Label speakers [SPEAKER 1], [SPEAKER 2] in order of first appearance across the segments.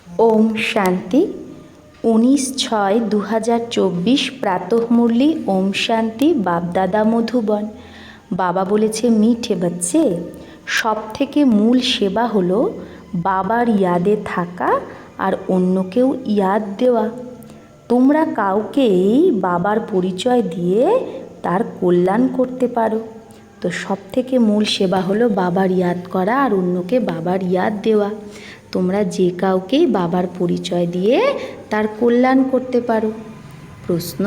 [SPEAKER 1] ওম শান্তি। 19/6/2024 প্রাতঃমুরলি। ওম শান্তি। বাপদাদা মধুবন। বাবা বলেছে, মিঠে বাচ্চে, সব থেকে মূল সেবা হলো বাবার ইয়াদে থাকা আর অন্যকেও ইয়াদ দেওয়া। তোমরা কাউকেই বাবার পরিচয় দিয়ে তার কল্যাণ করতে পারো। তো সব থেকে মূল সেবা হলো বাবার ইয়াদ করা আর অন্যকে বাবার ইয়াদ দেওয়া। তোমরা যে কাউকেই বাবার পরিচয় দিয়ে তার কল্যাণ করতে পারো। প্রশ্ন,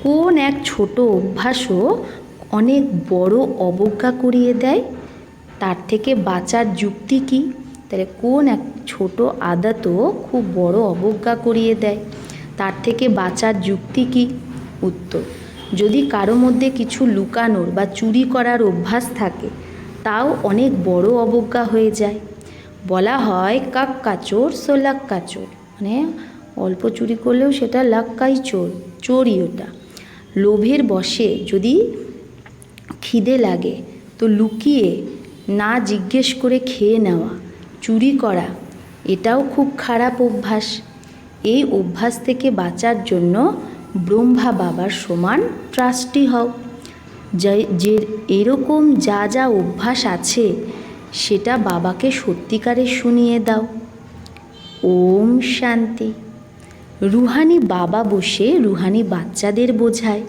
[SPEAKER 1] কোন এক ছোট অভ্যাসও অনেক বড় অবজ্ঞা করিয়ে দেয়? তার থেকে বাঁচার যুক্তি কী? তাহলে কোন এক ছোট আদতও খুব বড় অবজ্ঞা করিয়ে দেয়, তার থেকে বাঁচার যুক্তি কী? উত্তর, যদি কারো মধ্যে কিছু লুকানোর বা চুরি করার অভ্যাস থাকে, তাও অনেক বড় অবজ্ঞা হয়ে যায়। বলা হয় কাক্কা চোর সো লাক্কা চোর, মানে অল্প চুরি করলেও সেটা লাক্কাই চোর, চোরই ওটা। লোভের বশে যদি খিদে লাগে তো লুকিয়ে না জিজ্ঞেস করে খেয়ে নেওয়া, চুরি করা, এটাও খুব খারাপ অভ্যাস। এই অভ্যাস থেকে বাঁচার জন্য ব্রহ্মা বাবার সমান ট্রাস্টি হও। যে এরকম যা যা অভ্যাস আছে সেটা বাবাকে সত্যিকারে শুনিয়ে দাও। ওম শান্তি। রুহানি বাবা বসে রুহানি বাচ্চাদের বোঝায়।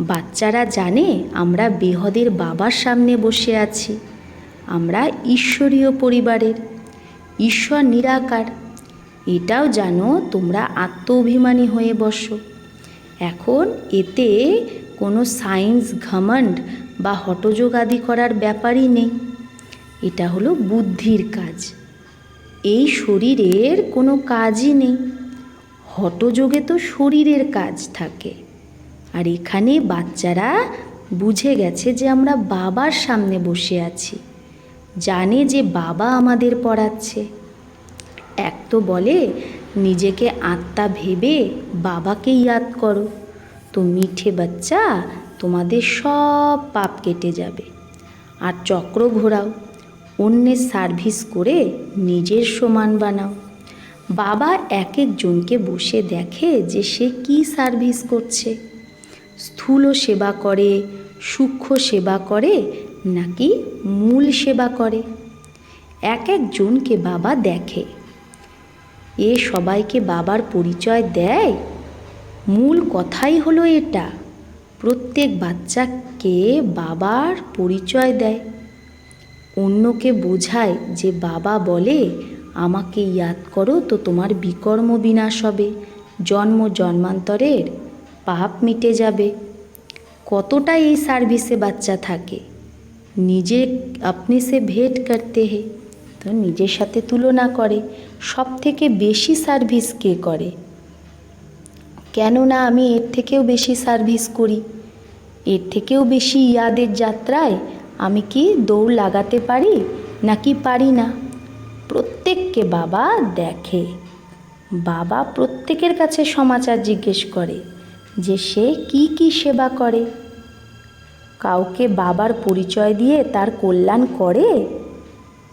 [SPEAKER 1] বাচ্চারা জানে আমরা বেহদের বাবার সামনে বসে আছি। আমরা ঈশ্বরীয় পরিবারের, ঈশ্বর নিরাকার। এটাও জানো তোমরা আত্ম অভিমানী হয়ে বসো। এখন এতে কোনো সায়েন্স ঘমণ্ড বা হঠযোগ আদি করার ব্যাপারই নেই। এটা হলো বুদ্ধির কাজ। এই শরীরের কোনো কাজই নেই। হঠযোগে তো শরীরের কাজ থাকে। আর এখানে বাচ্চারা বুঝে গেছে যে আমরা বাবার সামনে বসে আছি, জানে যে বাবা আমাদের পড়াচ্ছে। এক তো বলে নিজেকে আত্মা ভেবে বাবাকে ইয়াদ করো, তো মিঠে বাচ্চা তোমাদের সব পাপ কেটে যাবে। আর চক্র ঘোরাও, অন্যের সার্ভিস করে নিজের সমান বানাও। বাবা এক একজনকে বসে দেখে যে সে কী সার্ভিস করছে। স্থূল সেবা করে, সূক্ষ্ম সেবা করে, নাকি মূল সেবা করে। এক একজনকে বাবা দেখে। এ সবাইকে বাবার পরিচয় দেয়। মূল কথাই হলো এটা, প্রত্যেক বাচ্চাকে বাবার পরিচয় দেয়। অন্যকে বোঝায় যে বাবা বলে আমাকে ইয়াদ করো তো তোমার বিকর্ম বিনাশ হবে, জন্ম জন্মান্তরের পাপ মিটে যাবে। কতটা এই সার্ভিসে বাচ্চা থাকে। নিজে আপনি সে ভেট করতে হে, তো নিজের সাথে তুলনা করে সব থেকে বেশি সার্ভিস কে করে। কেননা আমি এর থেকেও বেশি সার্ভিস করি, এর থেকেও বেশি ইয়াদের যাত্রায় আমি কি দৌড় লাগাতে পারি নাকি পারি না। প্রত্যেককে বাবা দেখে। বাবা প্রত্যেকের কাছে সমাচার জিজ্ঞেস করে যে সে কি কি সেবা করে। কাউকে বাবার পরিচয় দিয়ে তার কল্যাণ করে,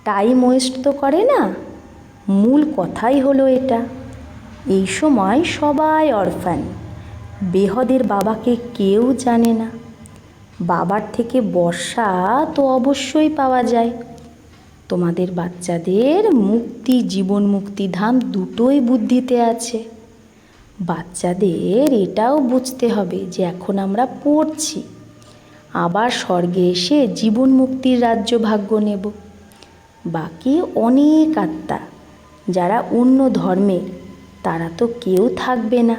[SPEAKER 1] টাইম ওয়েস্ট তো করে না। মূল কথাই হলো এটা। এই সময় সবাই অরফ্যান, বেহদের বাবাকে কেউ জানে না। বাবার থেকে বর্ষা তো অবশ্যই পাওয়া যায়। তোমাদের বাচ্চাদের মুক্তি, জীবন মুক্তিধাম দুটোই বুদ্ধিতে আছে। বাচ্চাদের এটাও বুঝতে হবে যে এখন আমরা পড়ছি, আবার স্বর্গে এসে জীবন মুক্তির রাজ্য ভাগ্য নেব। বাকি অনেক আত্মা যারা অন্য ধর্মের, তারা তো কেউ থাকবে না,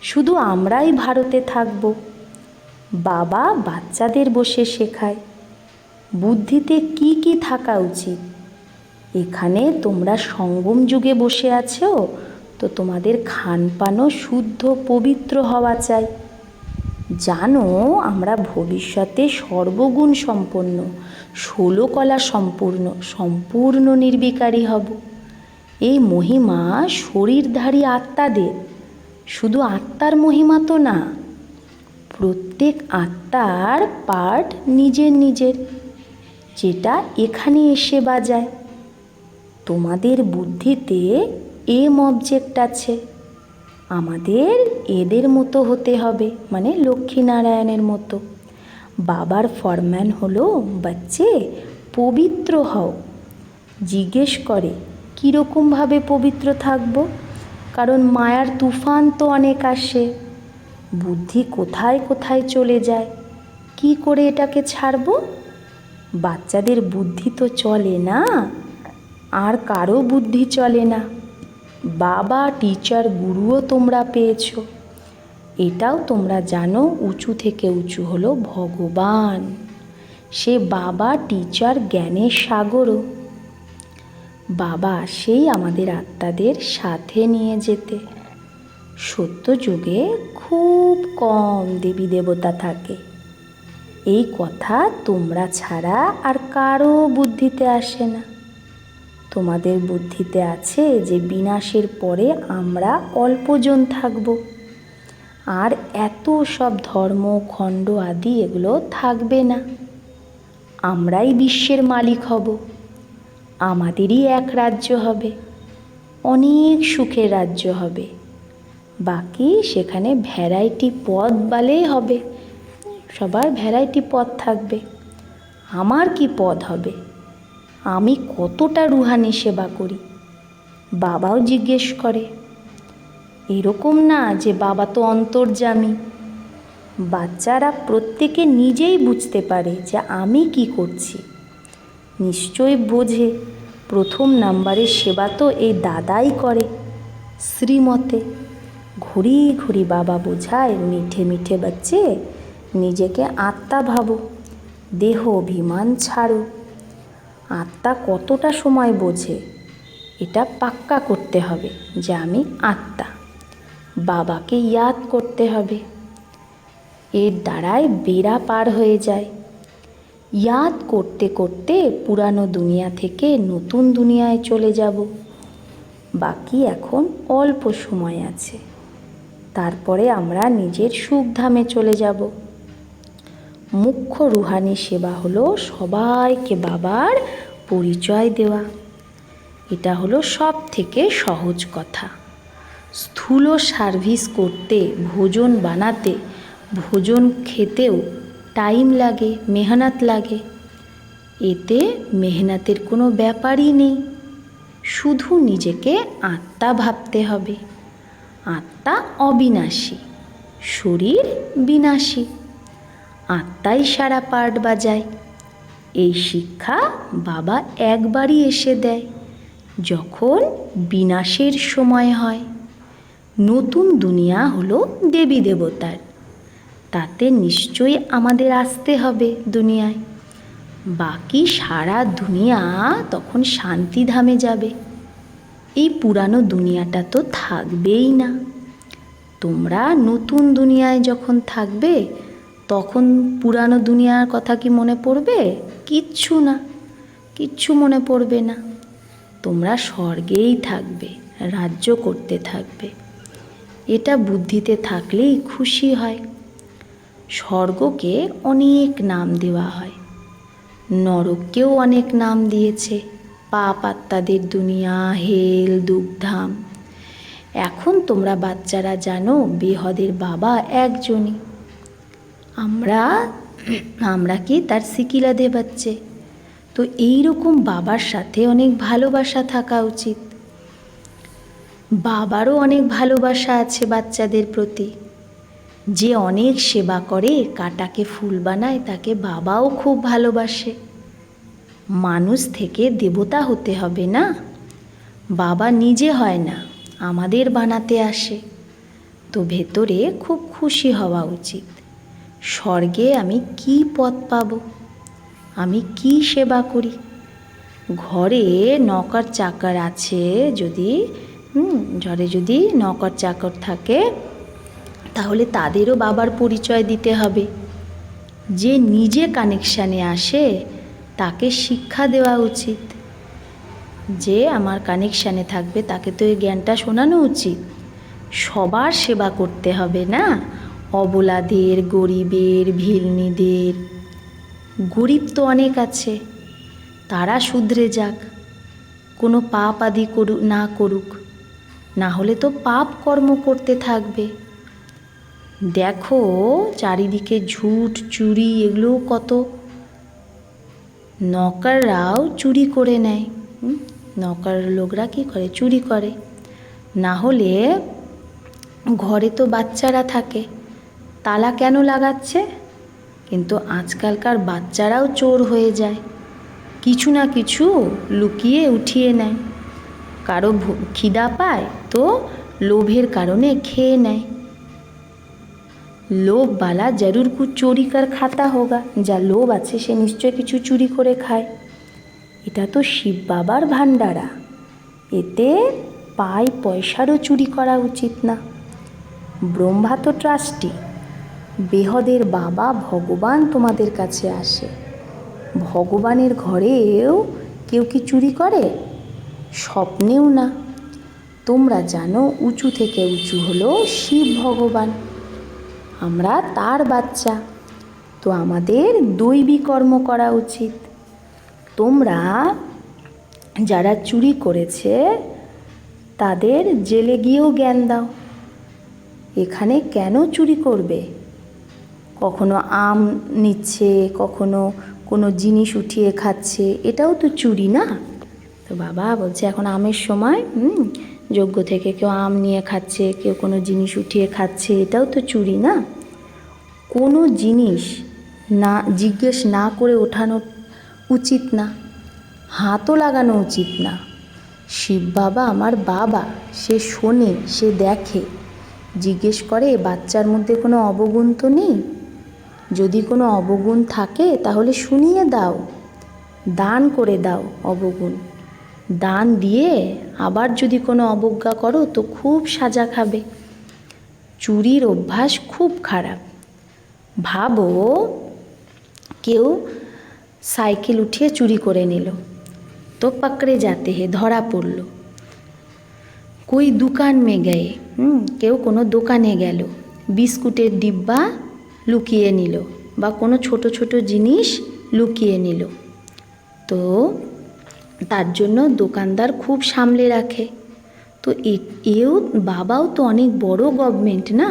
[SPEAKER 1] শুধু আমরাই ভারতে থাকব। বাবা বাচ্চাদের বসে শেখায় বুদ্ধিতে কি কি থাকা উচিত। এখানে তোমরা সঙ্গম যুগে বসে আছো, তো তোমাদের খানপানও শুদ্ধ পবিত্র হওয়া চাই। জানো আমরা ভবিষ্যতে সর্বগুণ সম্পন্ন, 16 কলা সম্পূর্ণ নির্বিকারী হব। এই মহিমা শরীরধারী আত্মাদের, শুধু আত্মার মহিমা তো না, প্রত্যেক আত্মার পার্ট নিজের নিজের, যেটা এখানে এসে বাজায়। তোমাদের বুদ্ধিতে এম অবজেক্ট আছে, আমাদের এদের মতো হতে হবে, মানে লক্ষ্মীনারায়ণের মতো। বাবার ফরমান হলো বাচ্চে পবিত্র হও। জিজ্ঞেস করে কীরকমভাবে পবিত্র থাকবো, কারণ মায়ার তুফান তো অনেক আসে, বুদ্ধি কোথায় কোথায় চলে যায়, কি করে এটাকে ছাড়বো? বাচ্চাদের বুদ্ধি তো চলে না, আর কারো বুদ্ধি চলে না। বাবা, টিচার, গুরুও তোমরা পেয়েছো, এটাও তোমরা জানো উঁচু থেকে উঁচু হলো ভগবান। সে বাবা, টিচার, জ্ঞানের সাগরও। বাবা সেই আমাদের আত্মাদের সাথে নিয়ে যেতে। সত্য যুগে খুব কম দেবী দেবতা থাকে, এই কথা তোমরা ছাড়া আর কারো বুদ্ধিতে আসে না। তোমাদের বুদ্ধিতে আছে যে বিনাশের পরে আমরা অল্পজন থাকব, আর এত সব ধর্ম খণ্ড আদি এগুলো থাকবে না। আমরাই বিশ্বের মালিক হব, আমাদেরই এক রাজ্য হবে, অনেক সুখের রাজ্য হবে। বাকি সেখানে ভ্যারাইটি পদ বালেই হবে, সবার ভ্যারাইটি পদ থাকবে। আমার কি পদ হবে? আমি কতটা রুহানি সেবা করি? বাবাও জিজ্ঞেস করে। এরকম না যে বাবা তো অন্তর্যামী, বাচ্চারা প্রত্যেকে নিজেই বুঝতে পারে যে আমি কি করছি, নিশ্চয়ই বোঝে। প্রথম নাম্বারের সেবা তো এই দাদাই করে শ্রীমতে। ঘুরি ঘুরি বাবা বোঝায়, মিঠে মিঠে বাচ্চে নিজেকে আত্মা ভাবো, দেহ অভিমান ছাড়ো। আত্মা কতটা সময় বোঝে এটা পাক্কা করতে হবে যে আমি আত্মা। বাবাকে ইয়াদ করতে হবে, এর দ্বারাই বেড়া পার হয়ে যায়। ইয়াদ করতে করতে পুরানো দুনিয়া থেকে নতুন দুনিয়ায় চলে যাব। বাকি এখন অল্প সময় আছে, তারপরে আমরা নিজের সুখধামে চলে যাব। মুখ্য রুহানি সেবা হলো সবাইকে বাবার পরিচয় দেওয়া। এটা হলো সব থেকে সহজ কথা। স্থূল সার্ভিস করতে, ভোজন বানাতে, ভোজন খেতেও টাইম লাগে, মেহনত লাগে। এতে মেহনতের কোনো ব্যাপারই নেই, শুধু নিজেকে আত্মা ভাবতে হবে। আত্মা অবিনাশী, শরীর বিনাশী, আত্মাই সারা পার্ট বাজায়। এই শিক্ষা বাবা একবারই এসে দেয়, যখন বিনাশের সময় হয়। নতুন দুনিয়া হলো দেবী দেবতার, তাতে নিশ্চয়ই আমাদের আসতে হবে দুনিয়ায়। বাকি সারা দুনিয়া তখন শান্তিধামে যাবে। এই পুরানো দুনিয়াটা তো থাকবেই না। তোমরা নতুন দুনিয়ায় যখন থাকবে তখন পুরানো দুনিয়ার কথা কি মনে পড়বে? কিচ্ছু না, কিচ্ছু মনে পড়বে না। তোমরা স্বর্গেই থাকবে, রাজ্য করতে থাকবে। এটা বুদ্ধিতে থাকলেই খুশি হয়। স্বর্গকে অনেক নাম দেওয়া হয়, নরককেও অনেক নাম দিয়েছে, পাপ আত্মাদের দুনিয়া, হেল, দুঃখধাম। এখন তোমরা বাচ্চারা জানো বেহদের বাবা একজনই। আমরা কি তার সিকিলা দেবাচ্চে? তো এইরকম বাবার সাথে অনেক ভালোবাসা থাকা উচিত। বাবারও অনেক ভালোবাসা আছে বাচ্চাদের প্রতি। যে অনেক সেবা করে, কাটাকে ফুল বানায়, তাকে বাবাও খুব ভালোবাসে। মানুষ থেকে দেবতা হতে হবে না, বাবা নিজে হয় না, আমাদের বানাতে আসে। তো ভেতরে খুব খুশি হওয়া উচিত। স্বর্গে আমি কি পদ পাব, আমি কি সেবা করি। ঘরে নকর চাকর আছে, যদি নকর চাকর থাকে তাহলে তাদেরও বাবার পরিচয় দিতে হবে। যে নিজে কানেকশানে আসে তাকে শিক্ষা দেওয়া উচিত। যে আমার কানেকশানে থাকবে তাকে তো এই জ্ঞানটা শোনানো উচিত। সবার সেবা করতে হবে না, অবলাদের, গরিবের, ভিলনিদের। গরিব তো অনেক আছে, তারা শুধরে যাক, কোনো পাপ আদি না করুক। না হলে তো পাপ কর্ম করতে থাকবে। দেখো চারিদিকে ঝুট চুরি এগুলো কত, নৌকাররাও চুরি করে নেয়। নৌকার লোকরা কী করে? চুরি করে। না হলে ঘরে তো বাচ্চারা থাকে, তালা কেন লাগাচ্ছে? কিন্তু আজকালকার বাচ্চারাও চোর হয়ে যায়, কিছু না কিছু লুকিয়ে উঠিয়ে নেয়। কারো খিদা পায় তো লোভের কারণে খেয়ে নেয়। লোভ বালা জরুর কুছ চোরি কর খাতা হোগা, যা লোভ আছে সে নিশ্চয় কিছু চুরি করে খায়। এটা তো শিব বাবার ভান্ডারা, এতে পয়সারও চুরি করা উচিত না। ব্রহ্মা তো ট্রাস্টি, বেহদের বাবা ভগবান তোমাদের কাছে আসে। ভগবানের ঘরেও কেউ কি চুরি করে? স্বপ্নেও না। তোমরা জানো উঁচু থেকে উঁচু হলো শিব ভগবান, আমরা তার বাচ্চা, তো আমাদের দৈবী কর্ম করা উচিত। তোমরা যারা চুরি করেছে তাদের জেলে গিয়েও জ্ঞান দাও, এখানে কেন চুরি করবে? কখনো আম নিচ্ছে, কখনো কোনো জিনিস উঠিয়ে খাচ্ছে, এটাও তো চুরি না? তো বাবা বলছে এখন আমের সময় যজ্ঞ থেকে কেউ আম নিয়ে খাচ্ছে, কেউ কোনো জিনিস উঠিয়ে খাচ্ছে, এটাও তো চুরি না? কোনো জিনিস না জিজ্ঞেস না করে ওঠানো উচিত না, হাতও লাগানো উচিত না। শিব বাবা আমার বাবা, সে শোনে, সে দেখে, জিজ্ঞেস করে বাচ্চার মধ্যে কোনো অবগুণ তো নেই? যদি কোনো অবগুণ থাকে তাহলে শুনিয়ে দাও, দান করে দাও অবগুণ। দান দিয়ে আবার যদি কোনো অবজ্ঞা করো তো খুব সাজা খাবে। চুরির অভ্যাস খুব খারাপ। ভাবো কেউ সাইকেল উঠিয়ে চুরি করে নিল, তো পকড়ে যাতে হে, ধরা পড়ল। कोई दुकान में गए, কেউ কোনো দোকানে গেল, বিস্কুটের ডিব্বা লুকিয়ে নিল বা কোনো ছোট ছোট জিনিস লুকিয়ে নিল, তো তার জন্য দোকানদার খুব সামলে রাখে। তো এও বাবাও তো অনেক বড় গভর্নমেন্ট না?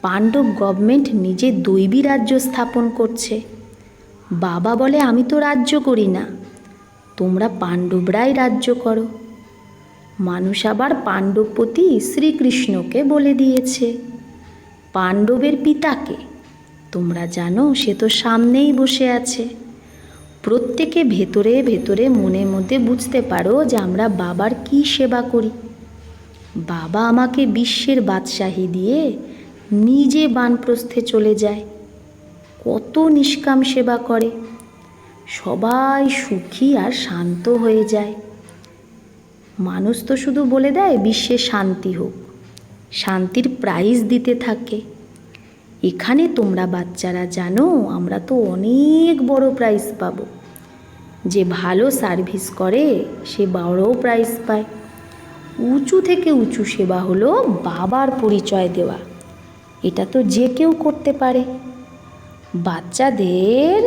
[SPEAKER 1] পাণ্ডব গভর্নমেন্ট নিজে দৈবী রাজ্য স্থাপন করছে। বাবা বলে আমি তো রাজ্য করি না, তোমরা পাণ্ডবরাই রাজ্য করো। মানুষ আবার পাণ্ডবপতি শ্রীকৃষ্ণকে বলে দিয়েছে। পাণ্ডবের পিতাকে তোমরা জানো, সে তো সামনেই বসে আছে। প্রত্যেকে ভেতরে ভেতরে মনে মধ্যে বুঝতে পারো যে আমরা বাবার কি সেবা করি। বাবা আমাকে বিশ্বের বাদশাহী দিয়ে নিজে বানপ্রস্থে চলে যায়, কত নিষ্কাম সেবা করে, সবাই সুখী আর শান্ত হয়ে যায়। মানুষ তো শুধু বলে দেয় বিশ্বে শান্তি হোক, শান্তির প্রাইজ দিতে থাকে। এখানে তোমরা বাচ্চারা জানো আমরা তো অনেক বড় প্রাইজ পাবো। যে ভালো সার্ভিস করে সে বড় প্রাইজ পায়। উঁচু থেকে উঁচু সেবা হলো বাবার পরিচয় দেওয়া, এটা তো যে কেউ করতে পারে। বাচ্চাদের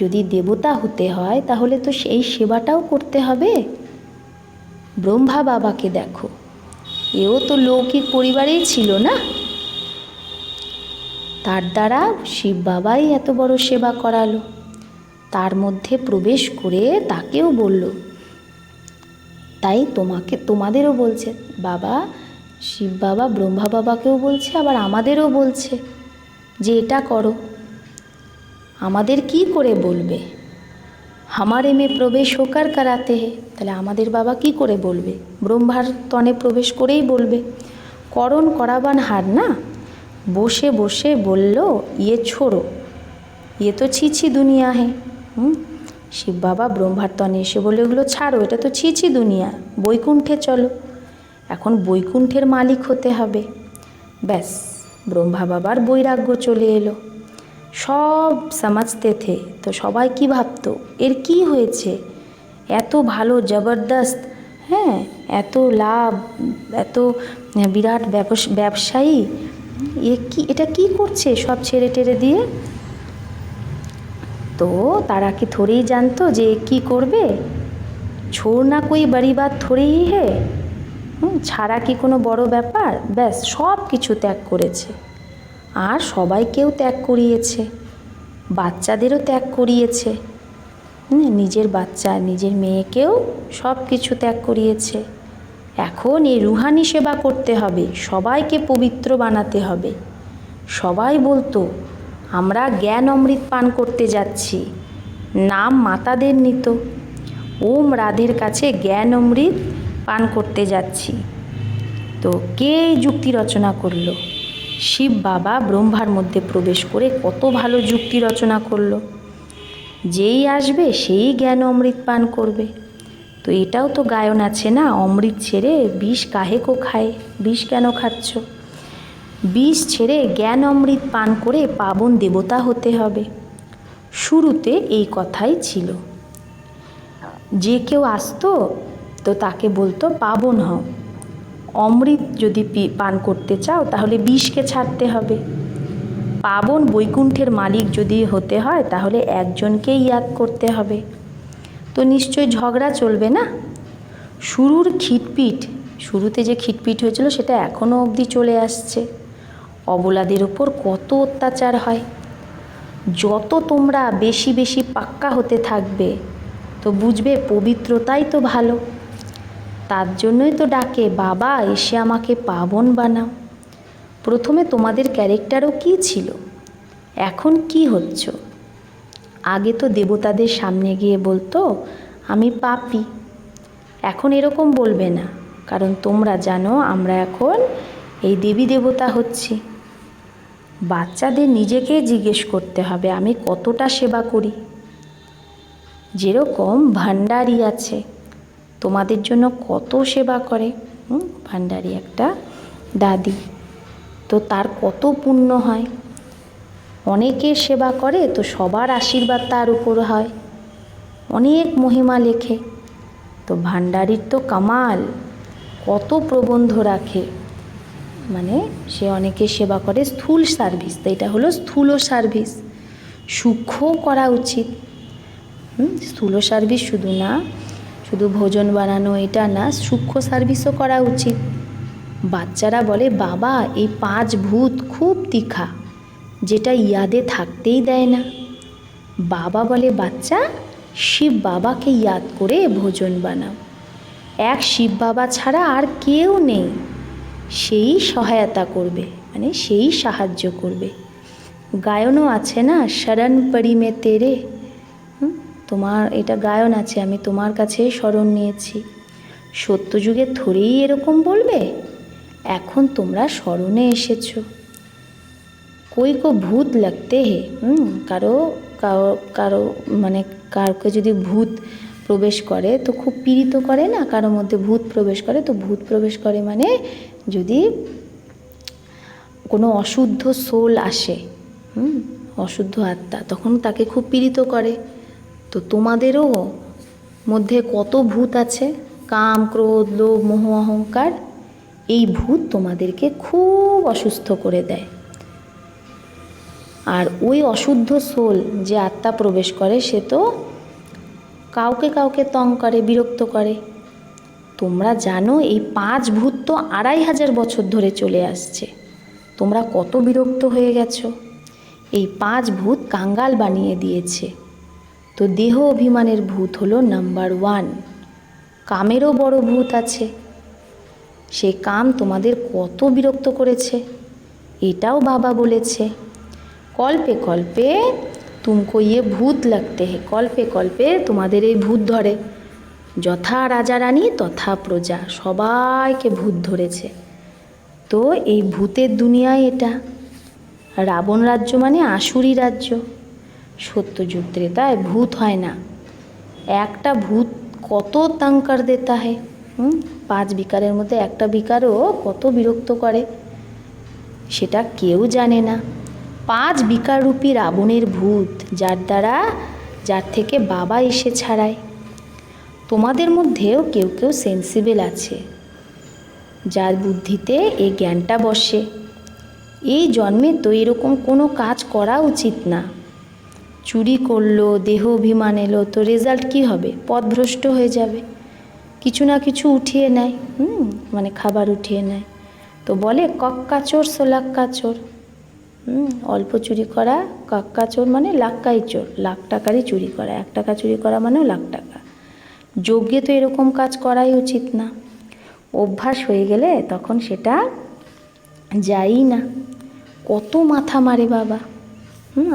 [SPEAKER 1] যদি দেবতা হতে হয় তাহলে তো সেই সেবাটাও করতে হবে। ব্রহ্মা বাবাকে দেখো, এও তো লৌকিক পরিবারেই ছিল না? তার দ্বারা শিব বাবাই এত বড় সেবা করালো। তার মধ্যে প্রবেশ করে তাকেও বলল, তাই তোমাদেরও বলছে বাবা, শিব বাবা ব্রহ্মা বাবাকেও বলছে, আবার আমাদেরও বলছে যে এটা করো। আমাদের কি করে বলবে? হামারে মে প্রবেশ হোকার করাতে হে, তাহলে আমাদের বাবা কি করে বলবে? ব্রহ্মার তনে প্রবেশ করেই বলবে। করণ করাবান হার না, বসে বসে বলল ইয়ে ছোড়ো, ইয়ে তো ছিছি দুনিয়া হে। শিব বাবা ব্রহ্মার তনে এসে বলে ওগুলো ছাড়ো, এটা তো ছিছি দুনিয়া, বৈকুণ্ঠে চলো, এখন বৈকুণ্ঠের মালিক হতে হবে। ব্যাস, ব্রহ্মা বাবার বৈরাগ্য চলে এলো। সব সমাজতে থে, তো সবাই কি ভাবতো এর কি হয়েছে, এত ভালো জবরদস্ত, হ্যাঁ এত লাভ, এত বিরাট ব্যবসায়ী, এটা কি করছে সব ছেড়ে টেড়ে দিয়ে? তো তারা কি থোড়েই জানতো যে কি করবে? ছোড়না কোই বড়ি বাত থোড়েই হে। ছাড়া কি কোনো বড় ব্যাপার? ব্যাস সব কিছু ত্যাগ করেছে, আর সবাইকেও ত্যাগ করিয়েছে, বাচ্চাদেরও ত্যাগ করিয়েছে, নিজের বাচ্চা নিজের মেয়েকেও সব কিছু ত্যাগ করিয়েছে। এখন এই রুহানি সেবা করতে হবে, সবাইকে পবিত্র বানাতে হবে। সবাই বলতো আমরা জ্ঞান অমৃত পান করতে যাচ্ছি, নাম মাতাদের নিত, ওম রাধের কাছে জ্ঞান অমৃত পান করতে যাচ্ছি। তো কে এই যুক্তি রচনা করলো? শিব বাবা ব্রহ্মার মধ্যে প্রবেশ করে কত ভালো যুক্তি রচনা করলো, যেই আসবে সেই জ্ঞান অমৃত পান করবে। তো এটাও তো গায়ন আছে না, অমৃত ছেড়ে বিষ কাহে কো খায়, বিষ কেন খাচ্ছ? বিষ ছেড়ে জ্ঞান অমৃত পান করে পাবন দেবতা হতে হবে। শুরুতে এই কথাই ছিল। যে কেউ আসতো তো তাকে বলতো পাবন হও, অমৃত যদি পান করতে চাও তাহলে বিষকে ছাড়তে হবে। পাবন বৈকুণ্ঠের মালিক যদি হতে হয় তাহলে একজনকেই ইয়াদ করতে হবে। তো নিশ্চয় ঝগড়া চলবে না। শুরুর খিটপিট, শুরুতে যে খিটপিট হয়েছিল সেটা এখনও অবধি চলে আসছে। অবলাদের ওপর কত অত্যাচার হয়। যত তোমরা বেশি বেশি পাক্কা হতে থাকবে তো বুঝবে পবিত্রতাই তো ভালো। তার জন্যই তো ডাকে, বাবা এসে আমাকে পাবন বানাও। প্রথমে তোমাদের ক্যারেক্টারও কী ছিল, এখন কি হচ্ছ? আগে তো দেবতাদের সামনে গিয়ে বলতো আমি পাপী, এখন এরকম বলবে না, কারণ তোমরা জানো আমরা এখন এই দেবী দেবতা হচ্ছি। বাচ্চাদের নিজেকে জিজ্ঞেস করতে হবে আমি কতটা সেবা করি। যেরকম ভান্ডারী আছে, তোমাদের জন্য কত সেবা করে, ভান্ডারী একটা দাদি, তো তার কত পুণ্য হয়। অনেকের সেবা করে তো সবার আশীর্বাদ তার উপর হয়, অনেক মহিমা লেখে। তো ভান্ডারীর তো কামাল, কত প্রবন্ধ রাখে, মানে সে অনেকের সেবা করে স্থূল সার্ভিস, তো এটা হলো স্থূল সার্ভিস। সূক্ষ্মও করা উচিত। স্থূল সার্ভিস শুধু না, শুধু ভোজন বানানো এটা না, সূক্ষ্ম সার্ভিসও করা উচিত। বাচ্চারা বলে বাবা এই 5 ভূত খুব তীখা, যেটা ইয়াদে থাকতেই দেয় না। বাবা বলে বাচ্চা শিব বাবাকে ইয়াদ করে ভোজন বানাও, এক শিব বাবা ছাড়া আর কেউ নেই, সেই সহায়তা করবে, মানে সেই সাহায্য করবে। গায়নও আছে না, শরণ পড়ি মে তেরে, তোমার এটা গায়ন আছে, আমি তোমার কাছে শরণ নিয়েছি। সত্যযুগে থোড়েই এরকম বলবে, এখন তোমরা শরণে এসেছো। कोई को भूत लगते हैं, কারো কারো কারো মানে কাউকে যদি ভূত প্রবেশ করে তো খুব পীড়িত করে না, কারো মধ্যে ভূত প্রবেশ করে, তো ভূত প্রবেশ করে মানে যদি কোনো অশুদ্ধ সোল আসে, অশুদ্ধ আত্মা, তখন তাকে খুব পীড়িত করে। তো তোমাদেরও মধ্যে কত ভূত আছে, কাম ক্রোধ লোভ মোহ অহংকার, এই ভূত তোমাদেরকে খুব অসুস্থ করে দেয়। আর ওই অশুদ্ধ সোল যে আত্মা প্রবেশ করে সে তো কাউকে কাউকে তং করে, বিরক্ত করে। তোমরা জানো এই 5 ভূত তো 2500 বছর ধরে চলে আসছে, তোমরা কত বিরক্ত হয়ে গেছো। এই 5 ভূত কাঙ্গাল বানিয়ে দিয়েছে। তো দেহ অভিমানের ভূত হলো নাম্বার 1। কামেরও বড় ভূত আছে, সেই কাম তোমাদের কত বিরক্ত করেছে, এটাও বাবা বলেছে। কল্পে কল্পে তুমকো ইয়ে ভূত লাগতে হে, কল্পে কল্পে তোমাদের এই ভূত ধরে। যথা রাজা রানী তথা প্রজা, সবাইকে ভূত ধরেছে। তো এই ভূতের দুনিয়ায় এটা। রাবণ রাজ্য মানে আসুরি রাজ্য। সত্যযুগ ত্রেতায় ভূত হয় না, একটা ভূত কত তং কর দেতা হে। 5 বিকারের মধ্যে একটা বিকারও কত বিরক্ত করে সেটা কেউ জানে না। 5 বিকাররূপী রাবণের ভূত, যার থেকে বাবা এসে ছাড়ায়। তোমাদের মধ্যেও কেউ কেউ সেন্সিবল আছে, যার বুদ্ধিতে এই জ্ঞানটা বসে। এই জন্মে তো এরকম কোনো কাজ করা উচিত না। চুরি করলো, দেহ অভিমান এলো, তো রেজাল্ট কী হবে? পথভ্রষ্ট হয়ে যাবে। কিছু না কিছু উঠিয়ে নেয়, মানে খাবার উঠিয়ে নেয়। তো বলে কক্কা চোর সোলাক্কা চোর। অল্প চুরি করা কাক্কা চোর মানে লাক্কাই চোর, লাখ টাকারই চুরি করা, 1 টাকা চুরি করা মানেও লাখ টাকা। যজ্ঞে তো এরকম কাজ করাই উচিত না। অভ্যাস হয়ে গেলে তখন সেটা যায়ই না। কত মাথা মারে বাবা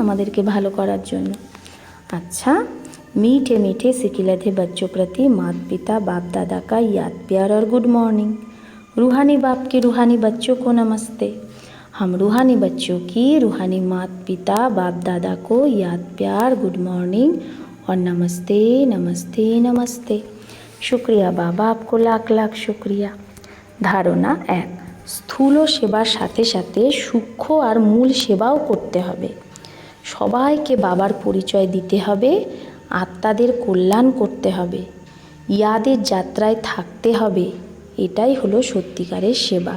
[SPEAKER 1] আমাদেরকে ভালো করার জন্য। अच्छा, मीठे मीठे सिकिलधे बच्चों प्रति माता पिता बाप दादा का याद प्यार और गुड मॉर्निंग। रूहानी बाप के रूहानी बच्चों को नमस्ते। हम रूहानी बच्चों की रूहानी माता पिता बाप दादा को याद प्यार गुड मॉर्निंग और नमस्ते नमस्ते नमस्ते। शुक्रिया बाबा, आपको लाख लाख शुक्रिया। धारणा 1, স্থূল সেবার সাথে সাথে সূক্ষ্ম আর মূল সেবাও করতে হবে। সবাইকে বাবার পরিচয় দিতে হবে, আত্মাদের কল্যাণ করতে হবে, ইয়াদের যাত্রায় থাকতে হবে। এটাই হলো সত্যিকারের সেবা।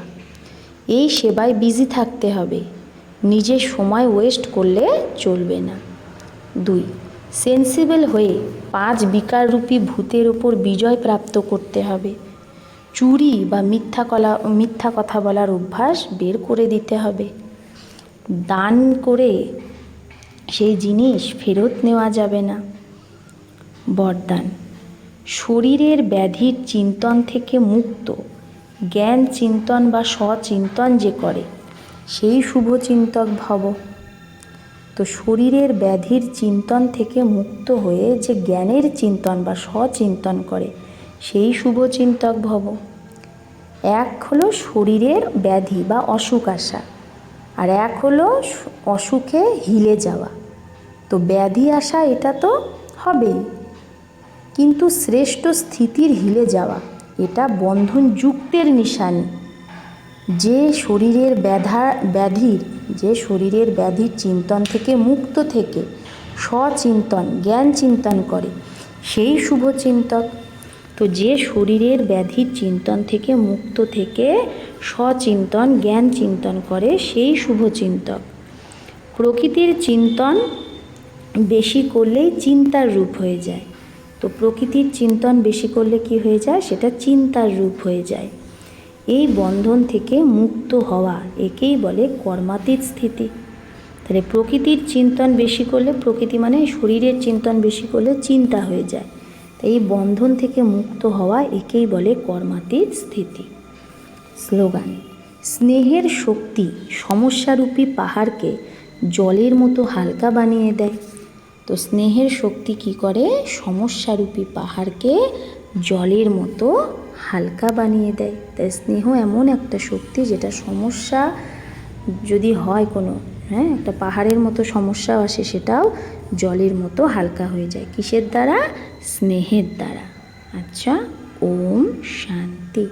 [SPEAKER 1] এই সেবায় বিজি থাকতে হবে, নিজের সময় ওয়েস্ট করলে চলবে না। 2, সেন্সিবল হয়ে 5 বিকাররূপী ভূতের ওপর বিজয় প্রাপ্ত করতে হবে। চুরি বা মিথ্যা কথা বলার অভ্যাস বের করে দিতে হবে। দান করে সেই জিনিস ফেরত নেওয়া যাবে না। বরদান, শরীরের ব্যাধির চিন্তন থেকে মুক্ত জ্ঞান চিন্তন বা সচিন্তন যে করে সেই শুভচিন্তক ভব। তো শরীরের ব্যাধির চিন্তন থেকে মুক্ত হয়ে যে জ্ঞানের চিন্তন বা সচিন্তন করে সেই শুভচিন্তক ভব। এক হলো শরীরের ব্যাধি বা অসুখ আসা, আর এক হলো অসুখে হিলে যাওয়া। তো ব্যাধি আসা এটা তো হবেই, কিন্তু শ্রেষ্ঠ স্থিতির হিলে যাওয়া এটা বন্ধন যুক্তের নিশানি। যে শরীরের ব্যাধির চিন্তন থেকে মুক্ত থেকে সচিন্তন জ্ঞান চিন্তন করে সেই শুভচিন্তক। তো যে শরীরের ব্যাধির চিন্তন থেকে মুক্ত থেকে সচিন্তন জ্ঞান চিন্তন করে সেই শুভচিন্তক। প্রকৃতির চিন্তন বেশি করলেই চিন্তার রূপ হয়ে যায়। তো প্রকৃতির চিন্তন বেশি করলে কি হয়ে যায়, সেটা চিন্তার রূপ হয়ে যায়। এই বন্ধন থেকে মুক্ত হওয়া একেই বলে কর্মাতীত স্থিতি। তাহলে প্রকৃতির চিন্তন বেশি করলে, প্রকৃতি মানে শরীরের চিন্তন বেশি করলে চিন্তা হয়ে যায়। এই বন্ধন থেকে মুক্ত হওয়া একেই বলে কর্মাতীত স্থিতি। স্লোগান, স্নেহের শক্তি সমস্যারূপী পাহাড়কে জলের মতো হালকা বানিয়ে দেয়। তো স্নেহের শক্তি কি করে, সমস্যারূপী পাহাড়কে জলের মতো হালকা বানিয়ে দেয়। তাই স্নেহ এমন একটা শক্তি যেটা সমস্যা যদি হয় কোনো, একটা পাহাড়ের মতো সমস্যাও আসে, সেটাও জলের মতো হালকা হয়ে যায়। কিসের দ্বারা? স্নেহের দ্বারা। আচ্ছা, ওম শান্তি।